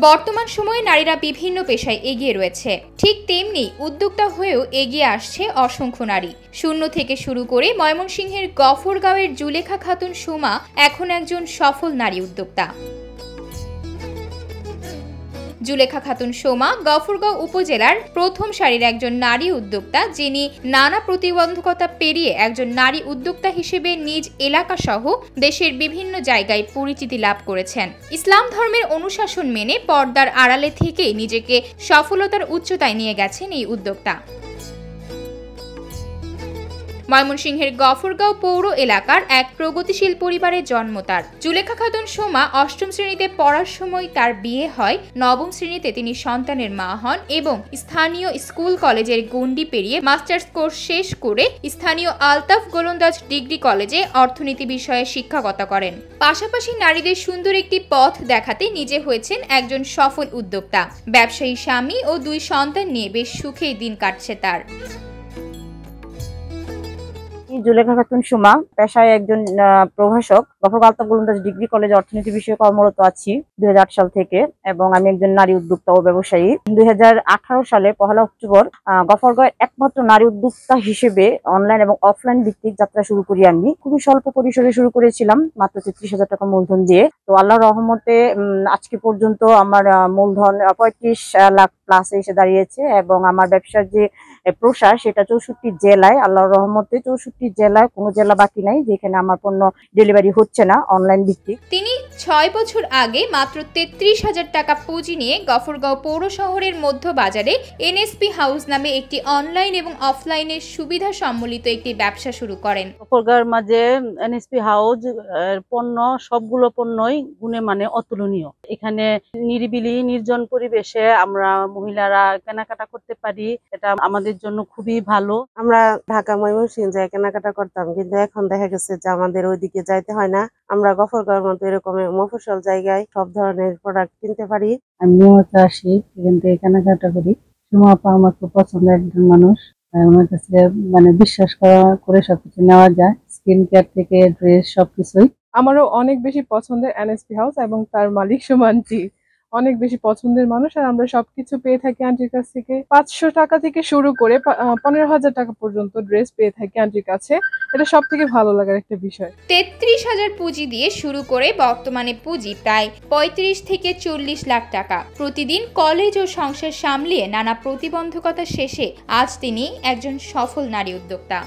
বর্তমান সময়ে নারীরা বিভিন্ন পেশায় এগিয়ে রয়েছে, ঠিক তেমনি উদ্যোক্তা হয়েও এগিয়ে আসছে অসংখ্য নারী। শূন্য থেকে শুরু করে ময়মনসিংহের গফরগাঁওয়ের জুলেখা খাতুন সোমা এখন একজন সফল নারী উদ্যোক্তা। জুলেখা খাতুন সোমা গফরগাঁও উপজেলার প্রথম সারির একজন নারী উদ্যোক্তা, যিনি নানা প্রতিবন্ধকতা পেরিয়ে একজন নারী উদ্যোক্তা হিসেবে নিজ এলাকা সহ দেশের বিভিন্ন জায়গায় পরিচিতি লাভ করেছেন। ইসলাম ধর্মের অনুশাসন মেনে পর্দার আড়ালে থেকেই নিজেকে সফলতার উচ্চতায় নিয়ে গেছেন এই উদ্যোক্তা। ময়মনসিংহের গফরগাঁও পৌর এলাকার এক প্রগতিশীল পরিবারে জন্ম তার। জুলেখা খাতুন সোমা অষ্টম শ্রেণীতে পড়ার সময় তার বিয়ে হয়। নবম শ্রেণীতে তিনি সন্তানের মা হন এবং স্থানীয় স্কুল কলেজের গণ্ডি পেরিয়ে মাস্টার্স কোর্স শেষ করে স্থানীয় আলতাফ গোলন্দাজ ডিগ্রি কলেজে অর্থনীতি বিষয়ে শিক্ষকতা করেন। পাশাপাশি নারীদের সুন্দর একটি পথ দেখাতে নিজে হয়েছেন একজন সফল উদ্যোক্তা। ব্যবসায়ী স্বামী ও 2 সন্তান নিয়ে বেশ সুখেই দিন কাটছে তার। জুলেখা খাতুন সোমা পেশায় একজন প্রভাষক। গফরগাঁও আলতাফ গোলন্দাজ ডিগ্রি কলেজে অর্থনীতি বিষয়ে কর্মরত আছি 2008 সাল থেকে এবং আমি একজন নারী উদ্যোক্তা ও ব্যবসায়ী। 2018 সালে 1 অক্টোবর গফরগাঁওয়ের একমাত্র নারী উদ্যোক্তা হিসেবে অনলাইন এবং অফলাইন ভিত্তিক যাত্রা শুরু করি। আমি খুবই স্বল্প পরিসরে শুরু করেছিলাম, মাত্র 33,000 টাকা মূলধন দিয়ে। তো আল্লাহর রহমতে আজকে পর্যন্ত আমার মূলধন 35 লাখ প্লাস এসে দাঁড়িয়েছে এবং আমার ব্যবসার যে প্রসার সেটা 64 জেলায়। আল্লাহর রহমতে 64 জেলায় কোনো জেলা বাকি নাই যেখানে আমার পণ্য ডেলিভারি হচ্ছে না অনলাইন ভিত্তিক। তিনি 6 বছর আগে মাত্র 33,000 টাকা পুঁজি নিয়ে গফরগাঁও পৌর শহরের মধ্য বাজারে এনএসপি হাউস নামে একটি অনলাইন এবং অফলাইনের সুবিধা সম্মিলিত একটি ব্যবসা শুরু করেন। গফরগাঁওয়ের মাঝে এনএসপি হাউস পণ্য সবগুলো পণ্যই গুণে মানে অতুলনীয়। এখানে নিরিবিলি নির্জন পরিবেশে আমরা মহিলারা কেনাকাটা করতে পারি, এটা আমাদের জন্য খুবই ভালো। আমরা ঢাকা ময়মনসিংহ যায় কেনাকাটা করতাম, কিন্তু এখন দেখা গেছে যে আমাদের ওইদিকে যাইতে হয় না। আমরা গফরগাঁওয়ের মতো এরকম মফস্বল জায়গায় সব ধরনের প্রোডাক্ট কিনতে পারি। আমি নিয়মিত আসি, এখান থেকে কেনাকাটা করি। সোমা আপা আমার খুব পছন্দের একজন মানুষ। আমার কাছে মানে বিশ্বাস করে সবকিছু নেওয়া যায়, স্কিন কেয়ার থেকে ড্রেস সবকিছুই। আমারও অনেক বেশি পছন্দের এনএসপি হাউস এবং তার মালিক সোমা আন্টি অনেক বেশি পছন্দের মানুষ। আর আমরা সবকিছু পেয়ে থাকি আন্টির কাছ থেকে। 500 টাকা থেকে শুরু করে 15,000 টাকা পর্যন্ত ড্রেস পেয়ে থাকি আন্টির কাছে। এটা সব থেকে ভালো লাগার একটা বিষয়। 33,000 পুঁজি দিয়ে শুরু করে বর্তমানে পুঁজি প্রায় 35 থেকে 40 লাখ টাকা। প্রতিদিন কলেজ ও সংসার সামলিয়ে নানা প্রতিবন্ধকতা শেষে আজ তিনি একজন সফল নারী উদ্যোক্তা।